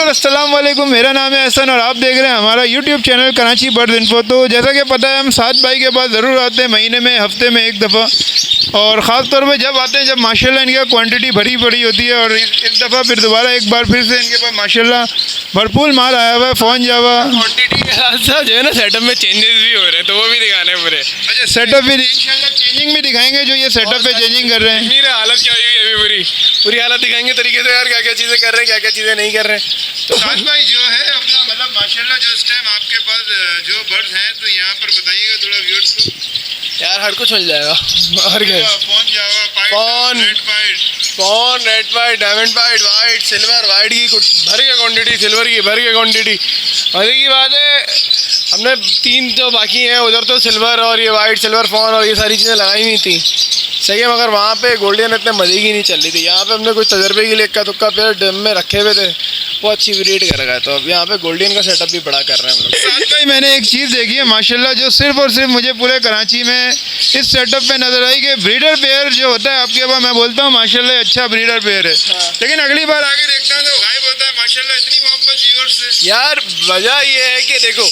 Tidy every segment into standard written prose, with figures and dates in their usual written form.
Viewers अस्सलाम वालेकुम, मेरा नाम है हसन और आप देख रहे हैं हमारा YouTube channel Karachi bird info. तो जैसा कि पता है हम 7 भाई के पास ज़रूर आते हैं महीने में, हफ्ते में एक दफ़ा, और ख़ास तौर पे जब आते हैं जब माशाल्लाह इनकी क्वांटिटी भरी पड़ी होती है। और इस दफ़ा फिर दोबारा एक बार फिर से इनके पास माशाल्लाह भरपूर माल आया हुआ है। फ़ोन जावा क्वांटिटी के साथ साथ जो है ना सेटअप में चेंजेस भी हो रहे हैं, तो वो भी दिखाने पूरे। अच्छा, सेटअप भी इंशाल्लाह चेंजिंग भी दिखाएंगे, जो ये सेटअप पे चेंजिंग कर रहे हैं। मेरी हालत क्या हुई है अभी, पूरी पूरी हालत दिखाएंगे तरीके से यार, क्या क्या चीज़ें कर रहे हैं, क्या क्या चीज़ें नहीं कर रहे हैं। तो साथ भाई जो है अपना मतलब माशाल्लाह जो इस टाइम आपके पास जो बर्ड्स हैं, तो यहाँ पर बताइएगा थोड़ा व्यूअर्स को। यार हर कुछ मिल जाएगा, हर क्या फ़ोन जावा, फ़ोन, रेड पाइट, फोन, रेड पाइट, डायमंड पाइट, वाइट, सिल्वर, वाइट की भर के क्वांटिटी, सिल्वर की भर के क्वांटिटी। मजे की बात है हमने 3 जो बाकी हैं उधर तो सिल्वर और ये वाइट, सिल्वर फ़ोन और ये सारी चीज़ें लगाई हुई थी, सही है, मगर वहाँ पे गोल्डन इतने मज़े की नहीं चल रही थी। यहाँ पे हमने कुछ तजर्बे के लिए इक्का दुक्का पेड़ डैम में रखे हुए थे, वो अच्छी ब्रीड कर गए, तो अब यहाँ पे गोल्डन का सेटअप भी बड़ा कर रहे हैं हम लोग। साथ भाई मैंने एक चीज़ देखी है माशाल्लाह, जो सिर्फ और सिर्फ मुझे पूरे कराची में इस सेटअप पे नज़र आई कि ब्रीडर पेयर जो होता है आपके पास, मैं बोलता हूँ माशाल्लाह अच्छा ब्रीडर पेयर है, लेकिन अगली बार आगे देखता हूँ तो गायब होता है। माशाल्लाह इतनी मोहब्बत व्यूअर्स से। यार वजह ये है कि देखो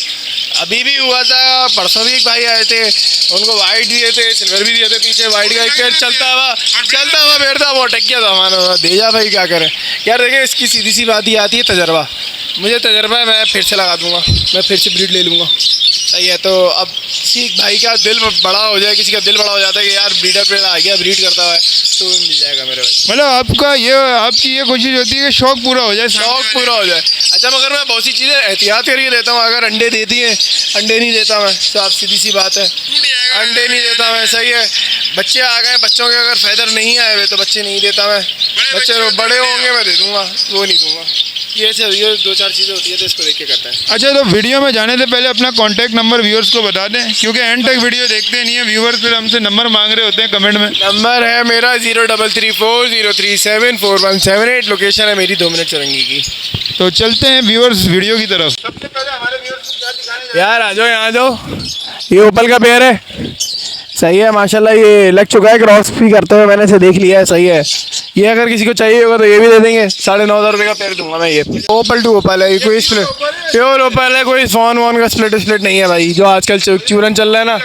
अभी भी हुआ था, परसों भी एक भाई आए थे, उनको वाइट दिए थे, सिल्वर भी दिए थे, पीछे वाइट का एक पेड़ चलता हुआ पेड़ था, वो अटक गया था हमारा। देजा भाई क्या करें यार, देखिए इसकी सीधी सी बात ही आती है तजर्बा। मुझे तजर्बा है, मैं फिर से लगा दूंगा, मैं फिर से ब्रीड ले लूँगा, सही है। तो अब किसी भाई का दिल बड़ा हो जाए, किसी का दिल बड़ा हो जाता है कि यार ब्रीडर पेड़ आ गया, ब्रीड करता हुआ है, तो मिल जाएगा मेरे भाई। मतलब आपकी ये कोशिश होती है कि शौक पूरा हो जाए, शौक पूरा हो जाए। अच्छा, मगर मैं बहुत सी चीज़ें एहतियात करके देता हूँ। अगर अंडे देती हैं, अंडे नहीं देता मैं, तो आप सीधी सी बात है, अंडे नहीं देता मैं, सही है। बच्चे आ गए, बच्चों के अगर फैदर नहीं आए हुए तो बच्चे नहीं देता मैं, बच्चे बड़े होंगे मैं दे दूँगा, वो नहीं दूँगा। ये 2-4 चीज़ें होती है, तो इसको देख के करते हैं। अच्छा, तो वीडियो में जाने से पहले अपना कॉन्टैक्ट नंबर व्यूअर्स को बता दें, क्योंकि एंड तक वीडियो देखते नहीं है व्यूअर्स, फिर हमसे नंबर मांग रहे होते हैं कमेंट में। नंबर है मेरा 033403741778, लोकेशन है मेरी 2 मिनट चुरंगी की। तो चलते हैं व्यूअर्स वीडियो की तरफ। सबसे पहले हमारे व्यूअर्स को क्या दिखाने यार आ जाओ, यहाँ आ जाओ। ये ओपल का पेड़ है, सही है माशाल्लाह, ये लग चुका है, क्रॉस भी करते हुए मैंने इसे देख लिया है, सही है। ये अगर किसी को चाहिए होगा तो ये भी दे देंगे, 9,500 रुपये का पेड़ दूंगा मैं। ये ओपल टू ओपल है, कोई स्प्लिट प्योर ओपल है, कोई फोन वोन का स्प्लिट नहीं है भाई, जो आजकल चूरन चल रहा है ना,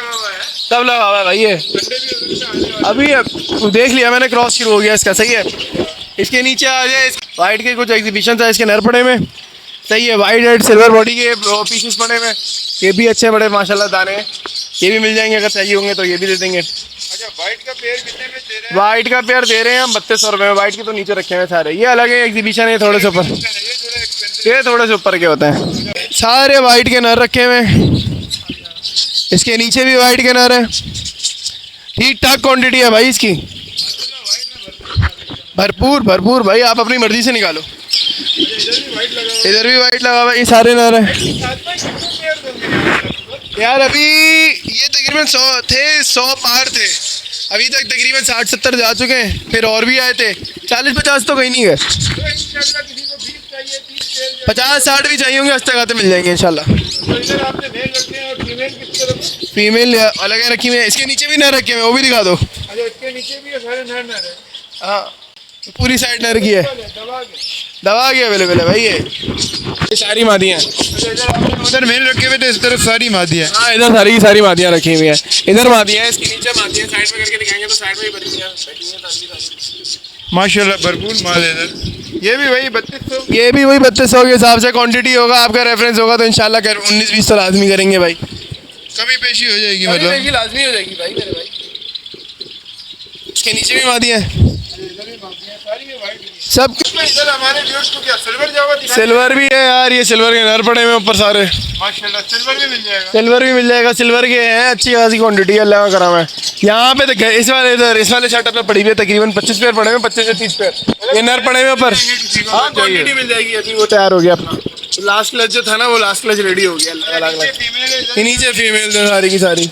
सब लगा हुआ है भाई। ये अभी देख लिया मैंने, क्रॉस शुरू हो गया इसका, सही है। इसके नीचे आ जाए, वाइट के कुछ एग्जीबिशन था इसके नर पड़े में, सही है। वाइट रेड सिल्वर बॉडी के पीसेस पड़े में, ये भी अच्छे बड़े माशाल्लाह दाने हैं, ये भी मिल जाएंगे, अगर चाहिए होंगे तो ये भी दे देंगे। अच्छा, वाइट का पेयर कितने में दे रहे हैं? वाइट का पेयर दे रहे हैं हम 3200 रुपये में। वाइट के तो नीचे रखे हैं सारे, ये अलग है एग्जीबिशन है, थोड़े से ऊपर, ये थोड़े से ऊपर के होते हैं। सारे वाइट के नर रखे हुए, इसके नीचे भी वाइट के नर है, ठीक ठाक क्वान्टिटी है भाई इसकी, भरपूर भाई, आप अपनी मर्जी से निकालो। इधर भी वाइट लगा हुआ है, ये सारे नर हैं यार। अभी ये तकरीबन 100 पार थे, अभी तक तकरीबन 60-70 जा चुके हैं, फिर और भी आए थे, 40-50 तो कहीं नहीं गए, 50-60 भी चाहिए होंगे, हंसते खाते मिल जाएंगे इंशाल्लाह। फीमेल अलग रखी हुई है, इसके नीचे भी नर रखे हुए, वो भी दिखा दो। इसके नीचे भी सारे नर है। हाँ, पूरी साइड नर की है, दवा की अवेलेबल है भाई। ये सारी मादियाँ हैं, उधर मेल रखे हुए थे, इस तरफ सारी मादियाँ। हाँ, इधर सारी की सारी मादियाँ रखी हुई हैं, इधर मादियाँ हैं, इसके नीचे मादियाँ, साइड में करके दिखाएंगे तो साइड में ही बच्चियाँ बैठी हैं माशाल्लाह भरपूर माल है इधर। ये भी वही 3200, ये भी वही 3200 के हिसाब से क्वांटिटी होगा, आपका रेफरेंस होगा तो इंशाल्लाह 19-20 तो लाजमी करेंगे भाई, कमी पेशी हो जाएगी, मतलब लाजमी हो जाएगी भाई मेरे भाई। इसके नीचे भी मादियाँ हैं सब। इधर हमारे व्यूअर्स को क्या सिल्वर जावा दिखाएं? सिल्वर भी है यार, ये सिल्वर के नर पड़े हुए ऊपर सारे, माशाल्लाह सिल्वर भी मिल जाएगा। सिल्वर भी मिल जाएगा, सिल्वर के हैं, अच्छी खासी क्वांटिटी है, लगा करा मैं यहाँ पे। तो इस वाले सेटअप में पड़ी हुई है, तकरीबन 25 पेयर पड़े हुए, 25 से 30 पेयर ये नर पड़े हुए ऊपर। हाँ, क्वांटिटी मिल जाएगी, अभी वो तैयार हो गया अपना। लास्ट क्लच जो था ना, वो लास्ट क्लच रेडी हो गया, अलग नीचे फीमेल सारी की सारी।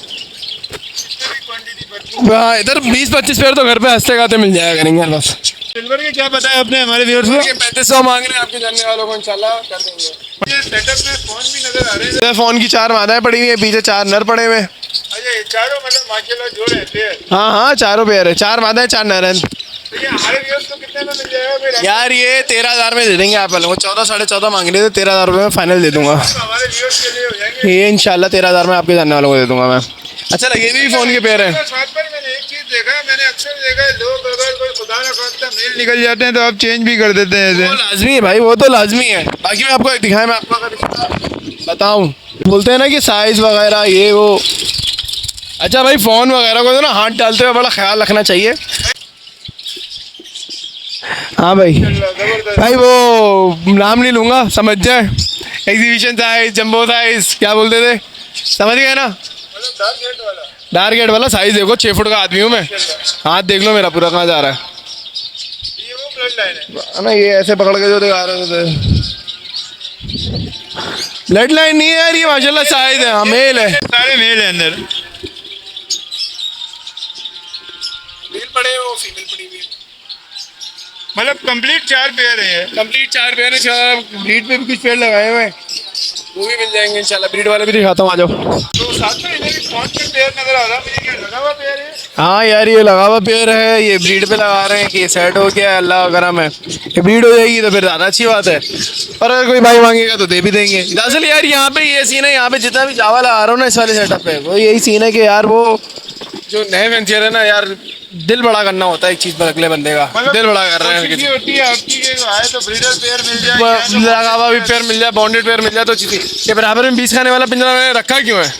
हाँ, इधर 20-25 पेयर तो घर पे हंसते खाते मिल जाएगा करेंगे बस। सिल्वर के क्या पता है अपने हमारे व्यूअर्स को? 3500 मांग रहे हैं आपके जानने वालों को, इंशाल्लाह कर देंगे। ये सेटअप में फोन भी नजर आ रहे हैं, फोन की 4 मादाएं पड़ी हुई है, पीछे 4 नर पड़े हुए। अच्छा, ये चारों मतलब माशाल्लाह जो रहते हैं। हाँ, चारों पेयर है, 4 मादाएं 4 नर हैं। तो ये हमारे व्यूअर्स को कितने में मिल जाएगा फिर? यार ये 13,000 में दे देंगे आप वालों को। 14 14.5 मांग रहे थे, 13,000 रुपये में फाइनल दे दूंगा। हमारे व्यूअर्स के लिए हो जाएंगे ये इंशाल्लाह 13,000 में आपके जानने वालों को दे दूंगा मैं। अच्छा लगे भी फ़ोन के पेयर हैं। साथ पर मैंने एक चीज देखा है, मैंने अक्सर देखा है, लोग अगर कोई खुदा ना खास्ता मेल निकल जाते हैं तो आप चेंज भी कर देते हैं वो ऐसे। लाजमी है भाई, वो तो लाजमी है। बाकी मैं आपको एक दिखाया, मैं आपको अगर बताऊं, बोलते हैं ना कि साइज़ वगैरह ये वो। अच्छा भाई फ़ोन वगैरह को तो ना हाथ डालते हुए बड़ा ख्याल रखना चाहिए। हाँ भाई जबरदस्त। भाई वो नाम नहीं लूँगा, समझ जाए। एग्जीबिशन साइज, जंबो साइज क्या बोलते थे, समझ गए ना। मतलब डार्क रेड वाला। डार्क गेट वाला साइज़ देखो, 6 फुट का आदमी हूँ मैं। हाथ देख लो मेरा पूरा कहाँ जा रहा है। ये वो ब्लड लाइन है। ना ये ऐसे पकड़ के जो दिखा रहे थे, ब्लड लाइन नहीं है यार, ये माशाल्लाह साइज है। हाँ मेल है, सारे मेल है अंदर। मेल पड़े वो फीमेल पड़ी हुई है। मतलब कंप्लीट 4 पेयर है। कंप्लीट 4 पेयर है। ब्रीड पे भी कुछ पेड़ लगाए हुए हैं, वो भी मिल जाएंगे इंशाल्लाह। ब्रीड वाले भी दिखाता हूँ, आ जाओ। तो साथ में इधर भी कौन से पेयर नजर आ रहा है मुझे, क्या लगा हुआ पेयर है? हाँ यार ये लगा हुआ पेयर है, ये ब्रीड पे लगा रहे हैं कि ये सेट हो गया, अल्लाह करम है। ये ब्रीड हो जाएगी तो फिर ज़्यादा अच्छी बात है, और अगर कोई भाई मांगेगा तो दे भी देंगे। दरअसल यार यहाँ पे ये सीन है, यहाँ पे जितना भी चावल आ रहा हूँ ना इस वाले सेटअप पे, वो यही सीन है कि यार वो जो नए वेंचर है ना यार, दिल बड़ा करना होता है एक चीज़ पर अगले बंदे का। दिल बड़ा कर रहे कोशिश ये हैं होती है आपकी कि आए तो ब्रीडर पेयर मिल जाए, या तो लगा हुआ भी पेयर मिल जाए, बाउंडेड पेयर मिल जाए तो चीज़। ये बराबर में 20 खाने वाला पिंजरा मैंने रखा क्यों है,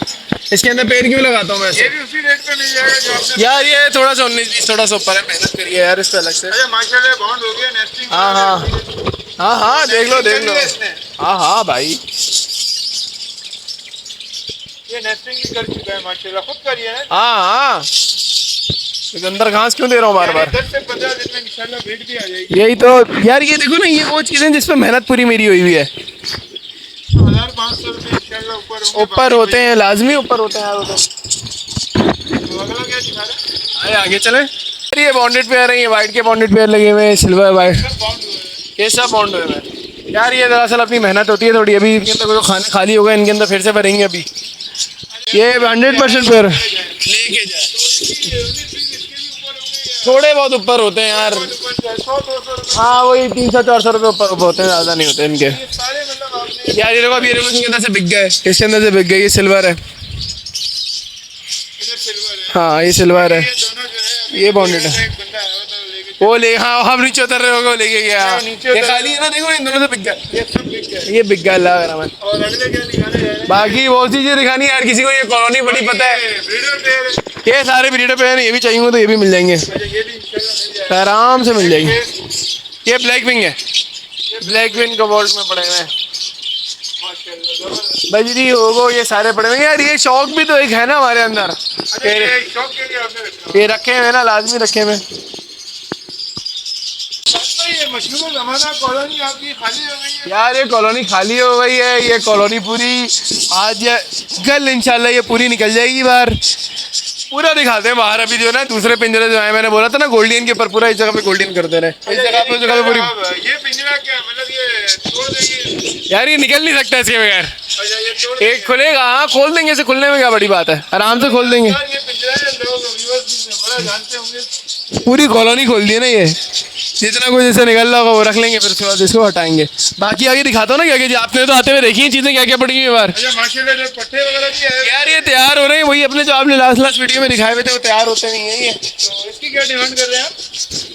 इसके अंदर पेड़ क्यों लगाता हूँ मैं ये ऐसे? भी उसी रेट पे मिल जाएगा जो आपने। यार ये थोड़ा सा 19-20 थोड़ा सा ऊपर है, मेहनत करिए यार इस पे अलग से। अरे माशाल्लाह बॉन्ड हो गया, नेस्टिंग। हाँ हाँ हाँ हाँ, देख लो देख लो। हाँ हाँ भाई ये नेस्टिंग भी कर चुका है माशाल्लाह, खुद करिए ना। हाँ हाँ, तो अंदर घास क्यों दे रहा हूँ बार बार। 10 से 15 दिन में इंशाल्लाह ब्रीड भी आ जाएगी। यही तो यार, ये देखो ना, ये वो चीज़ें जिसपे मेहनत पूरी मेरी हुई हुई है। 1500 रुपये इंशाल्लाह ऊपर होंगे। ऊपर होते हैं, लाजमी ऊपर होते हैं यार वो तो। तो अगला क्या दिखा रहा है? आए आगे चले। ये बॉन्डेड पेयर है, ये वाइट के बॉन्डेड पेयर लगे हुए हैं, सिल्वर वाइट, सब बॉन्ड हुए हैं। ये सब बॉन्ड हुए हैं यार। ये दरअसल अपनी मेहनत होती है थोड़ी। अभी इनके अंदर जो खाने खाली होगा, इनके अंदर फिर से भरेंगे अभी। ये 100% पेयर लेके जाए, थोड़े बहुत ऊपर होते हैं यार। 100-200 रुपये हाँ वही 300-400 रुपये ऊपर होते हैं, ज़्यादा नहीं होते इनके। सारे, मतलब आपने यार ये देखो, अब ये देखो इसके अंदर से बिक गए, इसके अंदर से बिक गए। ये सिल्वर है, इधर सिल्वर है। हाँ ये सिल्वर है, ये दोनों जो है, ये बॉन्डेड है। एक बंदा आया था लेके, वो ले, हाँ हम नीचे उतर रहे होगे, वो लेके गया। नीचे ये उतर खाली है ना, देखो इन दोनों से बिक गया, ये सब बिक गए। ये बिक गया अल्लाह का रहमत। और अगले क्या दिखाने जा रहे हैं? बाकी बहुत चीज़ें दिखानी है यार किसी को, ये कॉलोनी बड़ी पता है। ब्रीडर पेयर है। ये सारे ब्रीडर पे हैं, ये भी चाहिए तो ये भी मिल जाएंगे, अच्छा, ये भी इंशाल्लाह मिल जाएगा। आराम से मिल जाएंगे। ये ब्लैक विंग है, ब्लैक विंग का वॉल्ट में पड़े हुए हैं माशाल्लाह जबरदस्त। बजरी होगो, ये सारे पड़े हुए हैं यार। ये शौक भी तो एक है ना हमारे अंदर, अच्छा, ये शौक के लिए आपने रखा। ये रखे हुए हैं ना, लाजमी रखे हुए हैं। साथ में ये मशहूर ज़माना कॉलोनी आपकी खाली हो गई है। यार ये कॉलोनी खाली हो गई है, ये कॉलोनी पूरी आज या कल इंशाल्लाह ये पूरी निकल जाएगी बाहर। पूरा दिखाते हैं बाहर। अभी जो है ना दूसरे पिंजरे जो है, मैंने बोला था ना गोल्डन के ऊपर, पूरा इस जगह पे गोल्डन करते रहे, इस जगह पे पूरी। ये पिंजरा क्या मतलब, ये तोड़ देंगे? यार ये निकल नहीं सकता इसके बगैर। अच्छा, ये तोड़ एक खुलेगा, हाँ खोल देंगे, इसे खुलने में क्या बड़ी बात है, आराम से खोल देंगे। यार, ये पिंजरा है, लोग व्यूअर्स भी बड़ा जानते होंगे। पूरी कॉलोनी खोल दी है ना ये, जितना कुछ जैसे निकल रहा होगा वो रख लेंगे, फिर उसके बाद इसको हटाएंगे। बाकी आगे दिखाता हूँ ना क्या क्या, आपने तो आते हुए देखी हैं चीज़ें क्या क्या पड़ी हुई है बाहर। अच्छा माशाल्लाह, जो पट्टे वगैरह भी है यार ये तैयार हो रहे हैं, वही अपने जो आपने लास्ट वीडियो में दिखाए हुए थे, वो तैयार होते नहीं है ये। तो इसकी क्या डिमांड कर रहे हैं आप?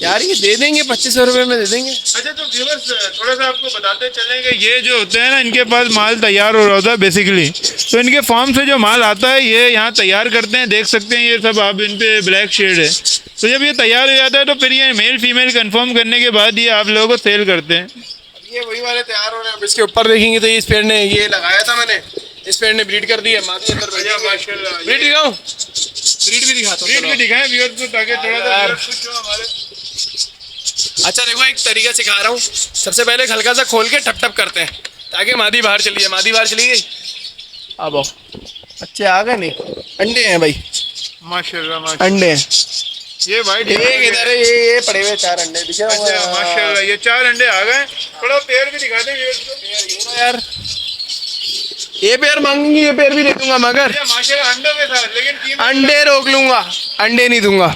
यार ये दे देंगे 2500 रुपये में दे देंगे। अच्छा, तो व्यूअर्स थोड़ा सा आपको बताते चलेंगे, ये जो होते हैं ना, इनके पास माल तैयार हो रहा होता है बेसिकली। तो इनके फार्म से जो माल आता है ये यहाँ तैयार करते हैं, देख सकते हैं ये सब आप, इन पे ब्लैक शेड है। तो जब ये तैयार हो जाता है तो फिर ये मेल फीमेल कंफर्म करने के बाद ये आप लोगों को सेल करते हैं। ये वही वाले तैयार हो रहे हैं। अब इसके ऊपर देखेंगे तो इस पेड़ ने ये लगाया था मैंने, इस पेड़ ने ब्रीड कर दी है, मादी अंदर बैठी है। माशाल्लाह, ब्रीड दिखाऊं, ब्रीड भी दिखाता हूँ रेट भी चलो। दिखाएं व्यूअर्स को, ताकि थोड़ा सा यार। व्यूअर्स खुश हो हमारे। अच्छा देखो, एक तरीका सिखा रहा हूँ। सबसे पहले हल्का सा खोल के ठप ठप करते हैं ताकि मादी बाहर चली जाए। मादी बाहर चली गई, अब आओ, अच्छे आ गए नहीं, अंडे हैं भाई, माशाल्लाह माशाल्लाह। अंडे हैं। ये वाइट एक इधर है, ये पड़े हुए 4 अंडे दिखे। अच्छा माशाल्लाह, ये 4 अंडे आ गए। थोड़ा पेड़ भी दिखा दें व्यूअर्स को। यार ये पेड़ मांगेंगे, ये पेड़ भी दे दूंगा, मगर अच्छा माशाल्लाह, अंडों के साथ, लेकिन कीमत अंडे रोक लूंगा, अंडे नहीं दूंगा।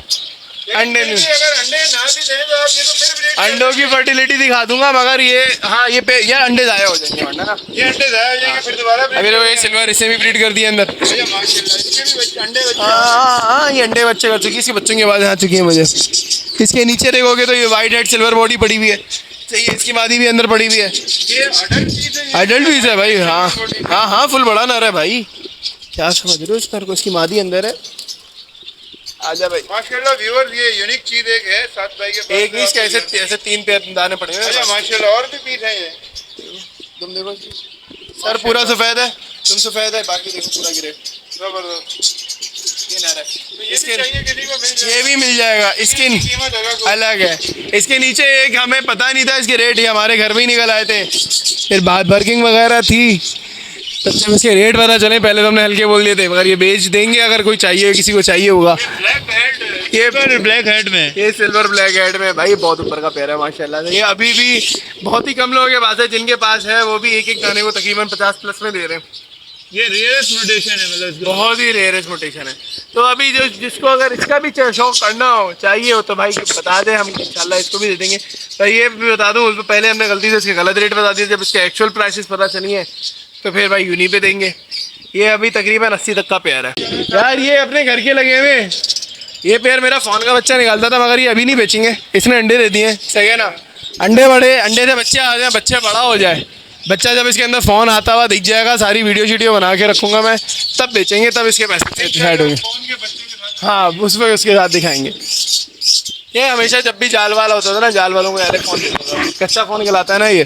अंडे नहीं, अगर अंडे ना भी दें तो आप ये तो फिर breed अंडों की फर्टिलिटी दिखा दूंगा, मगर ये हाँ ये अंडे ज़ाया हो जाएंगे वरना ना। ये अंडे ज़ाया हो जाएंगे फिर दोबारा breed अभी देखो ये सिल्वर, इसे भी ब्रीड कर दिया अंदर। भैया माशाल्लाह इसके भी अंडे बच्चे हाँ ये अंडे बच्चे कर चुकी है, इसके बच्चों की आवाज़ आ चुकी है मुझे। इसके नीचे देखोगे तो ये वाइट हेड सिल्वर बॉडी पड़ी हुई है, सही है, इसकी मादी भी अंदर पड़ी हुई है। ये अडल्ट चीज़ है, अडल्ट पीस है भाई, हाँ हाँ हाँ फुल बड़ा नर है भाई, क्या समझ रहे हो इस नर को, इसकी मादी अंदर है। आजा भाई माशाल्लाह व्यूअर्स, ये यूनिक चीज़ एक है साथ भाई के पास। एक नहीं, इसके ऐसे 3 पैर दाने पड़े हुए अच्छा हैं। माशाल्लाह, और भी पीस है ये। तुम देखो सर पूरा सफ़ेद है, तुम सफ़ेद है, बाकी देखो पूरा ग्रे। जबरदस्त। ये नर है, तो ये इसके भी चाहिए किसी को मिल जाए। ये भी मिल जाएगा। इसके कीमत अलग है, इसके नीचे एक हमें पता नहीं था इसके रेट, ये हमारे घर में ही निकल आए थे, फिर बात वर्किंग वगैरह थी तब जब इसके रेट पता चले, पहले तो हमने हल्के बोल दिए थे, मगर ये बेच देंगे अगर कोई चाहिए, किसी को चाहिए होगा। ब्लैक हेड, ये ब्लैक हेड में, ये सिल्वर ब्लैक हेड में भाई बहुत ऊपर का पैर है माशाल्लाह से। ये अभी भी बहुत ही कम लोगों के पास है, जिनके पास है वो भी एक दाने को तकरीबन 50+ में दे रहे हैं। ये रेयरेस्ट म्यूटेशन है, मतलब इसका। बहुत ही रेयरेस्ट म्यूटेशन है। तो अभी जो जिसको अगर इसका भी शौक करना हो, चाहिए हो, तो भाई बता दें, हम इंशाल्लाह इसको भी दे देंगे। तो ये भी बता दूं, उसको पहले हमने गलती से इसके गलत रेट बता दिए, जब इसके एक्चुअल प्राइसेस पता चली है तो फिर भाई यूनी पे देंगे। ये अभी तकरीबन 80 तक का पेयर है यार, ये अपने घर के लगे हुए। ये पेयर मेरा फ़ोन का बच्चा निकालता था, मगर ये अभी नहीं बेचेंगे, इसने अंडे दे दिए, सही है ना। अंडे से बच्चे आ जाए, बच्चे बड़ा हो जाए, बच्चा जब इसके अंदर फ़ोन आता हुआ दिख जाएगा, सारी वीडियो बना के रखूँगा मैं, तब बेचेंगे, तब इसके पैसे ऐड होंगे। फोन के बच्चे के साथ हाँ उसमें उसके साथ दिखाएंगे। ये हमेशा जब भी जाल वाला होता था ना, जाल वालों को यार फ़ोन देता था, कच्चा फ़ोन कहलाता है ना ये।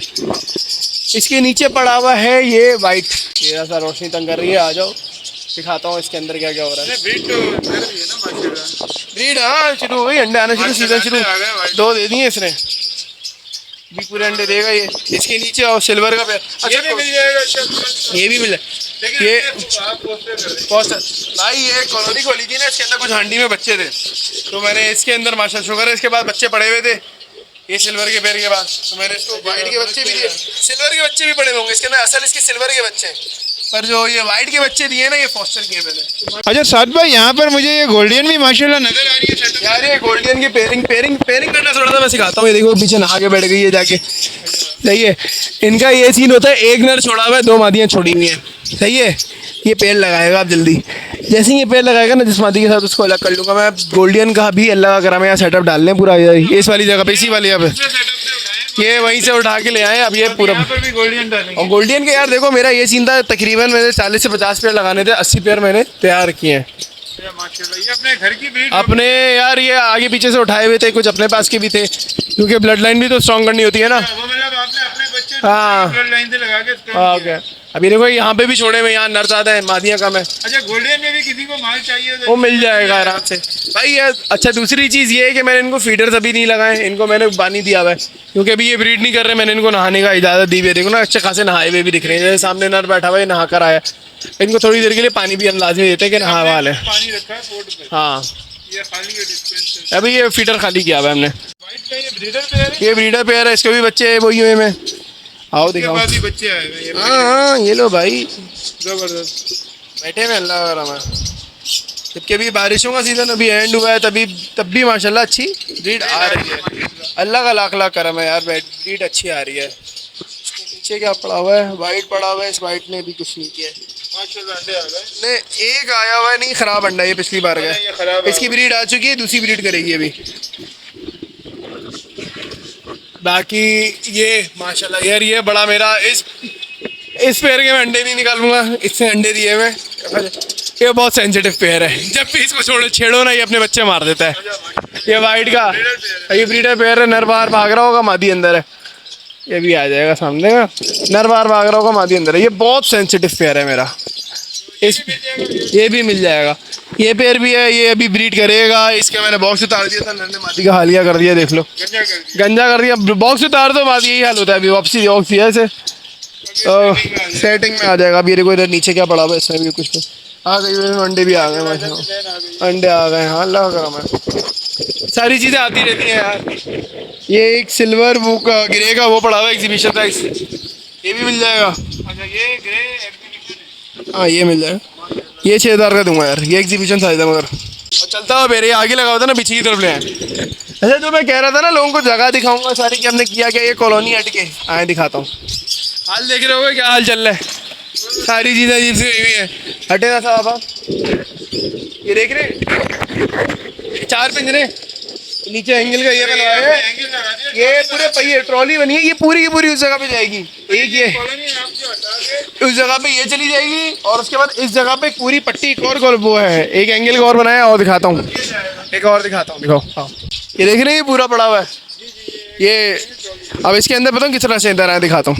इसके नीचे पड़ा हुआ है ये वाइट, ये सा रोशनी तंग कर रही है, आ जाओ दिखाता हूँ इसके अंदर क्या क्या हो रहा है। ब्रीड तो कर दी है ना माशाल्लाह। ब्रीड हाँ शुरू हो गई, अंडे आना शुरू, सीजन शुरू, आ गए white। 2 दे दिए इसने, भी पूरे अंडे देगा ये। इसके नीचे और सिल्वर का पैर, ये भी मिल जाएगा अच्छा। ये भी मिला लेकिन ये आप पोस्टर कर दें। बहुत भाई, ये कॉलोनी खोली थी ना, इसके अंदर कुछ हांडी में बच्चे थे, तो मैंने इसके अंदर माशाल्लाह शुगर है, इसके बाद बच्चे पड़े हुए थे ये सिल्वर के पैर के बाद, तो मैंने इसको वाइट के बच्चे भी दिए, सिल्वर के बच्चे भी पड़े होंगे इसके अंदर, असल इसके सिल्वर के बच्चे, पर जो ये वाइट के बच्चे दिए ना, ये फॉस्टर किए मैंने। अच्छा साद भाई, यहाँ पर मुझे ये गोल्डियन भी माशाल्लाह नजर आ रही है सेटअप। यार ये गोल्डियन की पेयरिंग करना थोड़ा सा मैं सिखाता हूँ। ये देखो पीछे नहा के बैठ गई है जाके, सही है। इनका ये सीन होता है, एक नर छोड़ा हुआ है, 2 मादियाँ छोड़ी हुई हैं, सही है। ये पेड़ लगाएगा आप जल्दी, जैसे ही ये पेड़ लगाएगा ना, जिस मादी के साथ उसको अलग कर लूँगा मैं। गोल्डियन का भी अल्लाह का करम है, यहाँ सेटअप डाल लें पूरा इस वाली जगह पे, इसी वाली जगह पे, ये वहीं से उठा के ले आए अब ये पूरा। यहाँ पर भी गोल्डियन डालेंगे। और गोल्डियन के यार देखो, मेरा ये सीन था, तकरीबन मैंने 40 से 50 पेड़ लगाने थे, 80 पेड़ मैंने तैयार किए हैं माशाल्लाह। ये अपने घर की ब्रीड अपने यार, ये आगे पीछे से उठाए हुए थे, कुछ अपने पास के भी थे, क्योंकि ब्लड लाइन भी तो स्ट्रॉन्ग करनी होती है ना। वो मतलब आपने अपने बच्चे हाँ। ब्लड लाइन से लगा के strong हाँ किया। ओके, अभी देखो यहाँ पे भी छोड़े हुए, यहाँ नर ज़्यादा है, मादियाँ कम है। अच्छा गोल्डियन में भी किसी को माल चाहिए तो वो मिल जाएगा आराम से भाई यार। अच्छा दूसरी चीज़ ये है कि मैंने इनको फीडर्स अभी नहीं लगाए, इनको मैंने पानी दिया हुआ है, क्योंकि अभी ये ब्रीड नहीं कर रहे। मैंने इनको नहाने का इजाज़त दी हुई है, देखो ना अच्छे खासे नहाए हुए भी दिख रहे हैं, जैसे सामने नर बैठा हुआ है, नहा कर आया। इनको थोड़ी देर के लिए पानी भी हम लाजमी देते हैं कि नहा वाले। पानी रखा है पोर्ट पे। हाँ ये खाली है डिस्पेंसर। अभी ये फीडर खाली किया हुआ है हमने। वाइट का ये ब्रीडर पे है, ये ब्रीडर पेयर है, इसके भी बच्चे वही हुए में, आओ इसके दिखाओ। बाद ही बच्चे आए हुए हैं। ये हाँ ये लो भाई, जबरदस्त। बैठे हैं अल्लाह का करम है। जबकि अभी बारिशों का सीज़न अभी एंड हुआ है, तब भी माशाल्लाह अच्छी ब्रीड आ रही है, अल्लाह का लाख लाख करम है यार, ब्रीड अच्छी आ रही है। इसके नीचे क्या पड़ा हुआ है, वाइट पड़ा हुआ है, इस वाइट ने भी कुछ नहीं किया है। माशाल्लाह अंडे आ गए। नहीं एक आया हुआ है, नहीं खराब अंडा, ये पिछली बार ये गया, खराब इसकी ब्रीड आ चुकी है, दूसरी ब्रीड करेगी अभी। बाकी ये माशाल्लाह यार, ये बड़ा मेरा इस पेयर के मैं अंडे नहीं निकालूंगा, इससे अंडे दिए मैं। ये बहुत सेंसिटिव पेयर है, जब भी इसको छेड़ो ना, ये अपने बच्चे मार देता है। ये वाइट का ये ब्रीडर पेयर है, नर बाहर भाग रहा होगा, मादी अंदर है। ये भी आ जाएगा सामने का, नर बाहर भाग रहा होगा, मादी अंदर है। ये बहुत सेंसिटिव पेयर है मेरा, ये भी मिल जाएगा। ये पेयर भी है, ये अभी ब्रीड करेगा। इसके मैंने बॉक्स उतार दिया था, नर ने मादी का हालिया कर दिया, देख लो गंजा कर दिया। बॉक्स उतार दो बाद यही हाल होता है, अभी वापसी बॉक्स दिया इसे, सेटिंग में आ जाएगा। अब ये देखो इधर नीचे क्या पड़ा हुआ है, इसमें भी कुछ आ गई, अंडे भी आ गए माशाल्लाह, अंडे आ गए। हाँ अल्लाह का करम है, सारी चीज़ें आती रहती हैं यार। ये एक सिल्वर वो का ग्रे का वो पड़ा हुआ है एग्जीबिशन साइज, ये भी मिल जाएगा। अच्छा ये ग्रे एग्जीबिशन है। हाँ ये मिल जाएगा, ये 6000 का दूंगा यार, ये एग्जीबिशन साइज है मगर। और चलता हुआ मेरे आगे लगा होता ना पीछे की तरफ ले आए। अच्छा जो मैं कह रहा था ना लोगों को जगह दिखाऊंगा सारी कि हमने किया क्या, ये कॉलोनी हट के आए दिखाता हूँ। हाल देख रहे हो क्या हाल चल रहा है, सारी चीज़ें अजीब सी हुई हैं। हटेगा साहब आप, ये देख रहे हैं 4 पिंजरे नीचे एंगल का ये बनवाया है, ये पूरे पहिए ट्रॉली बनी है, ये पूरी की पूरी उस जगह पे जाएगी। एक ये उस जगह पे ये चली जाएगी और उसके बाद इस जगह पे पूरी पट्टी एक और वो है, एक एंगल का और बनाया और दिखाता हूँ, एक और दिखाता हूँ, दिखाओ। हाँ ये देख रहे हैं ये पूरा पड़ा हुआ है ये। अब इसके अंदर बताऊँ कितना से अंदर आया, दिखाता हूँ।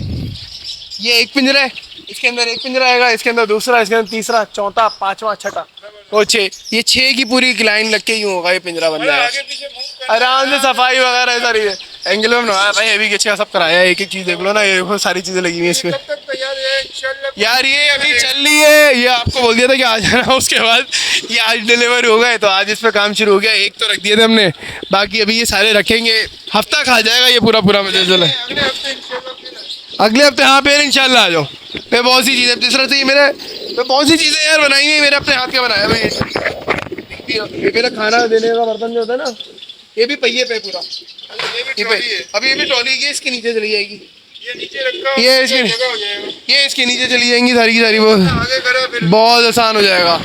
ये एक पिंजरा है, इसके अंदर एक पिंजरा आएगा, इसके अंदर दूसरा, इसके अंदर तीसरा, चौथा, पांचवा, छठा और 6। ये 6 की पूरी लाइन लग के यूँ होगा, ये पिंजरा बन जाएगा आराम से। सफाई वगैरह सारी एंगल में बनवाया भाई, अभी अच्छा सब कराया, एक एक चीज़ देख लो ना, ये देखो सारी चीज़ें लगी हुई है इसमें यार। ये अभी चल रही है, ये आपको बोल दिया था कि आ जाना, उसके बाद ये आज डिलीवर हो गए तो आज इस पर काम शुरू हो गया। एक तो रख दिए थे हमने, बाकी अभी ये सारे रखेंगे, हफ्ता खा जाएगा ये पूरा पूरा मुझे चले अगले हफ्ते। हाँ फिर इंशाल्लाह आ जाओ। मैं बहुत सी चीज़ें तीसरा से मेरे मैं बहुत सी चीज़ें यार बनाई हुई, मेरे अपने हाथ का बनाया भाई। ये मेरा खाना देने का बर्तन जो होता है ना, ये भी पहिए पे पूरा, अभी ये भी ट्रॉली की इसके नीचे चली जाएगी, ये इसके नीचे चली जाएंगी सारी की सारी, वो बहुत आसान हो जाएगा।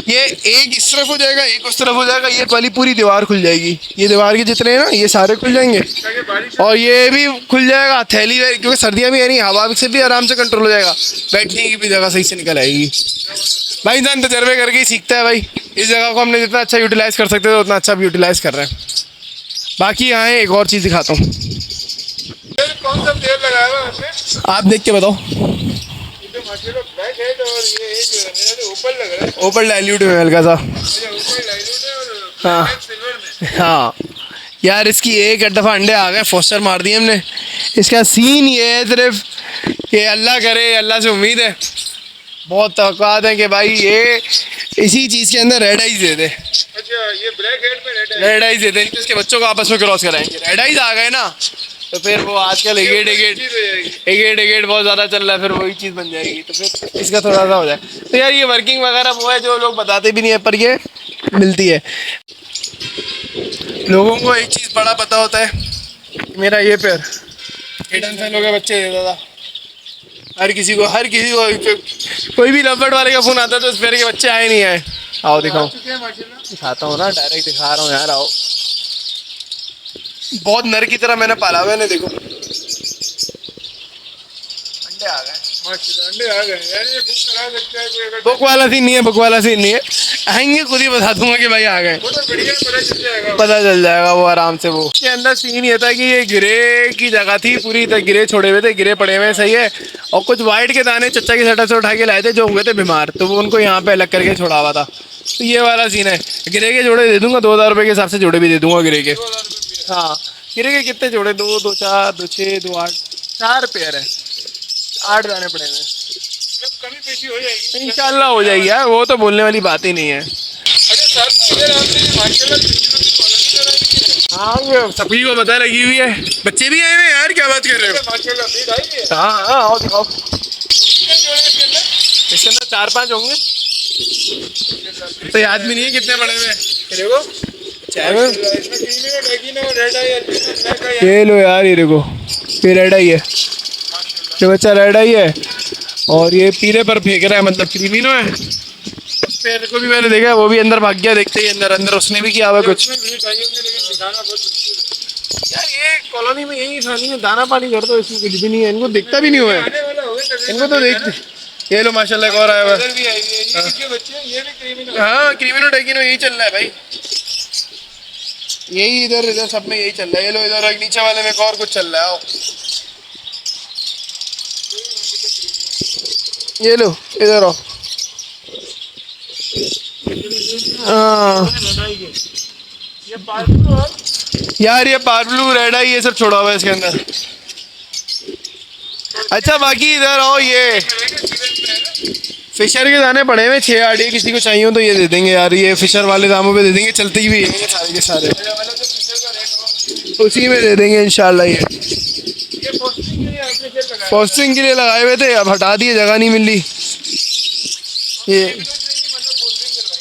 ये एक इस तरफ हो जाएगा, एक उस तरफ हो जाएगा, ये वाली पूरी दीवार खुल जाएगी, ये दीवार के जितने हैं ना ये सारे खुल जाएंगे और ये भी खुल जाएगा। थैली क्योंकि सर्दियाँ भी है नहीं, हवा से भी आराम से कंट्रोल हो जाएगा, बैठने की भी जगह सही से निकल आएगी। भाई इंसान तजर्बे करके ही सीखता है भाई। इस जगह को हमने जितना अच्छा यूटिलाइज़ कर सकते थे उतना अच्छा भी यूटिलाइज़ कर रहे हैं। बाकी यहाँ एक और चीज़ दिखाता हूँ, कौन सा तेल लगाया हुआ है आप देख के बताओ। ब्लैक है और ये मेरा तो ऊपर लग रहा है, ऊपर डाइल्यूट है हल्का सा। ऊपर डाइल्यूट है और हाँ सिल्वर में। हाँ यार इसकी एक दफ़ा अंडे आ गए, फोस्टर मार दिए हमने। इसका सीन ये है सिर्फ कि अल्लाह करे, अल्लाह से उम्मीद है, बहुत तवक्कात है कि भाई ये इसी चीज़ के अंदर रेड आइज दे दे। अच्छा ये ब्लैक हेड में रेड आइज दे दे, इसके बच्चों को आपस में क्रॉस कराएंगे। रेड आइज आ गए ना तो फिर वो आजकल एगेट बहुत ज़्यादा चल रहा है, फिर वही चीज़ बन जाएगी, तो फिर इसका थोड़ा सा हो जाए। तो यार ये वर्किंग वगैरह वो है जो लोग बताते भी नहीं है, पर ये मिलती है लोगों को। एक चीज़ बड़ा पता होता है, मेरा ये पैर 8 सालों के बच्चे देता था हर किसी को कोई भी लंबट वाले का फ़ोन आता तो उस पैर के बच्चे आए नहीं आए। आओ दिखाओ, दिखाता हूँ ना, डायरेक्ट दिखा रहा हूँ यार। आओ, बहुत नर की तरह मैंने पाला हुआ है, देखो अंडे आ गए, अंडे आ गए यार। ये बुक करा सकता है कोई अगर बुक वाला सीन नहीं है, बुक वाला सीन नहीं है, आएंगे खुद ही बता दूंगा कि भाई आ गए, वो तो बढ़िया पता चल जाएगा वो आराम से। वो इसके अंदर सीन ये था कि ये गिरे की जगह थी, पूरी तरह गिरे छोड़े हुए थे, गिरे पड़े हुए सही है, और कुछ वाइट के दाने चच्चा की सटा से उठा के लाए थे जो हुए थे बीमार, तो वो उनको यहाँ पे अलग करके छोड़ा हुआ था। तो ये वाला सीन है। गिरे के जोड़े दे दूंगा 2000 रुपये के हिसाब से, जोड़े भी दे दूंगा गिरे के। हाँ गिरे के कितने जोड़े, 2 2 4 2 6 2 8 4 पेयर है, 8 दाने पड़े हुए, कमी पेशी हो जाएगी इंशाल्लाह हो जाएगी यार, वो तो बोलने वाली बात ही नहीं है। अच्छा सर तो इधर आपने माशाल्लाह की कॉलोनी कराई है। हाँ ये सभी को पता लगी हुई है, बच्चे भी आए हुए हैं यार, क्या बात कर रहे हो। माशाल्लाह भीड़ आई है। हाँ हाँ आओ दिखाओ, कितने जोड़े इसके अंदर? इसके अंदर 4-5 होंगे, तो याद भी नहीं है कितने बड़े हुए हैं। देखो इसमें क्रीमी और लेगिन और रेड आई अल्बिनो ब्लैक आई। ये लो यार, ये देखो ये रेड आई है, ये बच्चा रेड आई है और ये पीले पर फेंक रहा है, मतलब क्रीमिनो है। उस पेड़ को भी मैंने देखा, वो भी अंदर भाग गया, देखते ही अंदर अंदर उसने भी किया हुआ कुछ। इसमें भीड़ आई होंगी लेकिन दिखाना बहुत मुश्किल है। यार ये कॉलोनी में यही खानी है, दाना पानी कर दो, इसमें कुछ भी नहीं है, इनको दिखता भी नहीं हुआ है, आने वाला होगा तकरीबन। इनको तो देखते। ये लो माशाल्लाह एक और आया हुआ है। इधर भी आई है, ये किसके बच्चे हैं? ये भी क्रीमी। हाँ क्रीमिनो डेगिनो यही चल रहा है भाई, यही इधर इधर सब में यही चल रहा है। ये लो इधर एक नीचे वाले में एक और कुछ चल रहा है। आओ ये लो इधर आओ। हाँ यार ये पार्बलू रेड आई ये सब छोड़ा हुआ है इसके अंदर। अच्छा बाकी इधर आओ, ये फिशर के दाने पड़े हुए 6-8, ये किसी को चाहिए हो तो ये दे देंगे यार, ये फिशर वाले दामों पे दे देंगे, चलते ही भी है सारे के सारे, उसी में दे देंगे इंशाल्लाह। ये पोस्टिंग के लिए लगाए हुए थे, अब हटा दिए, जगह नहीं मिल रही। ये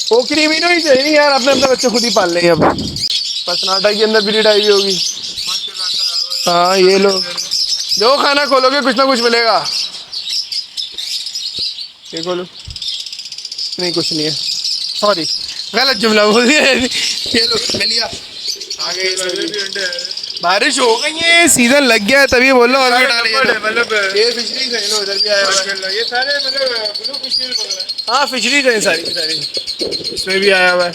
पोखरी मीनो ही चाहिए यार, अपने अपने बच्चे खुद ही पाल लेंगे अब। पसनाटा के अंदर ब्रीड आई हुई होगी। हाँ ये लो, जो खाना खोलोगे कुछ ना कुछ मिलेगा। ये खोलो, नहीं कुछ नहीं है, सॉरी गलत जुमला बोल दिया। ये लो मिल गया, आगे बारिश हो गई है, सीजन लग गया है, तभी बोल रहा हूँ। और भी डाले मतलब ये फिशरीज है, लो उधर भी आया हुआ है। ये सारे मतलब ब्लू फिशेस बोल रहे हैं। हाँ फिशरीज है सारी की सारी, इसमें भी आया हुआ है,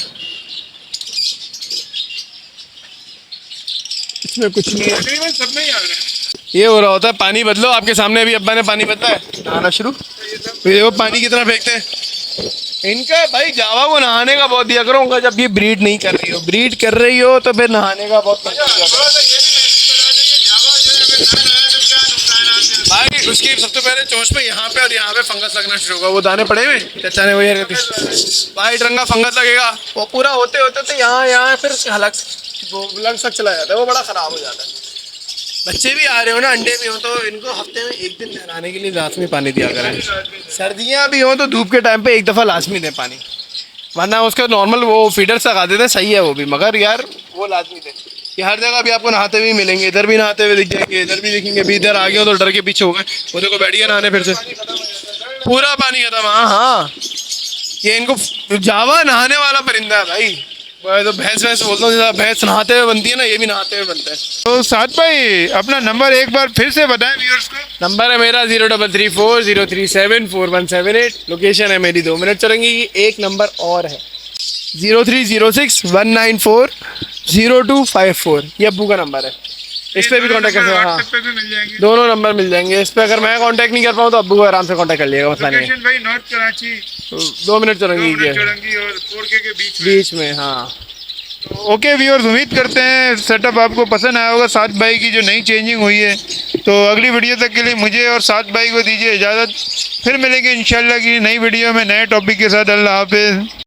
इसमें कुछ नहीं है। तकरीबन सब में ही आ रहे हैं। ये हो रहा होता है, पानी बदलो। आपके सामने अभी अब्बा ने पानी बदला है, नहाना शुरू। ये देखो पानी कितना फेंकते हैं इनका। भाई जावा को नहाने का बहुत दिया करो उनका, जब ये ब्रीड नहीं कर रही हो। ब्रीड कर रही हो तो फिर नहाने का बहुत मजा आता है। थोड़ा सा ये भी मैसेज करा दें कि जावा जो है अगर ना नहाए तो क्या नुकसान आते हैं। भाई उसकी सबसे पहले चोंच पे यहाँ पे और यहाँ पे फंगस लगना शुरू होगा। वो दाने पड़े हुए चाचा ने वही हरकत, वाइट रंग का फंगस लगेगा। वो पूरा होते होते तो यहाँ फिर हलक वो लग सक चला जाता है, वो बड़ा खराब हो जाता है। बच्चे भी आ रहे हो ना, अंडे भी हो, तो इनको हफ्ते में एक दिन नहलाने के लिए लाजमी पानी दिया करें। सर्दियाँ भी हो तो धूप के टाइम पे एक दफ़ा लाजमी दें पानी, वरना उसका नॉर्मल वो फीडर से लगा देते हैं, सही है वो भी, मगर यार वो लाजमी दें। ये हर जगह भी आपको नहाते हुए मिलेंगे, इधर भी नहाते हुए दिख जाएंगे, इधर भी दिखेंगे। अभी इधर आ गए हो तो डर के पीछे हो गए, वो देखो बैठ गया नहाने फिर से, पूरा पानी खत्म। हाँ हाँ, ये इनको जावा नहाने वाला परिंदा है भाई। वो तो भैंस भैंस बोलता हूँ, भैंस नहाते हुए बनती है ना, ये भी नहाते हुए बनता है। तो साथ भाई अपना नंबर एक बार फिर से बताएं व्यूअर्स को। नंबर है मेरा 033403741778। लोकेशन है मेरी 2 मिनट चलेंगी। एक नंबर और है 030619400254, ये अब्बू का नंबर है। इस पे भी कांटेक्ट कर सकते हैं। हाँ व्हाट्सएप पे भी मिल जाएंगे। दोनों नंबर मिल जाएंगे। इस पे अगर मैं कांटेक्ट नहीं कर पाऊँ तो अब्बू को आराम से कांटेक्ट कर लिएगा, मसला नहीं है। लोकेशन भाई नॉर्थ कराची, 2 मिनट चलेंगी चौरंगी और 4K के बीच में। बीच में। हाँ ओके व्यूअर्स, उम्मीद करते हैं सेटअप आपको पसंद आया होगा। साथ भाई की जो नई चेंजिंग हुई है, तो अगली वीडियो तक के लिए मुझे और साथ भाई को दीजिए इजाज़त। फिर मिलेंगे इंशाल्लाह की नई वीडियो में नए टॉपिक के साथ। अल्लाह हाफिज़।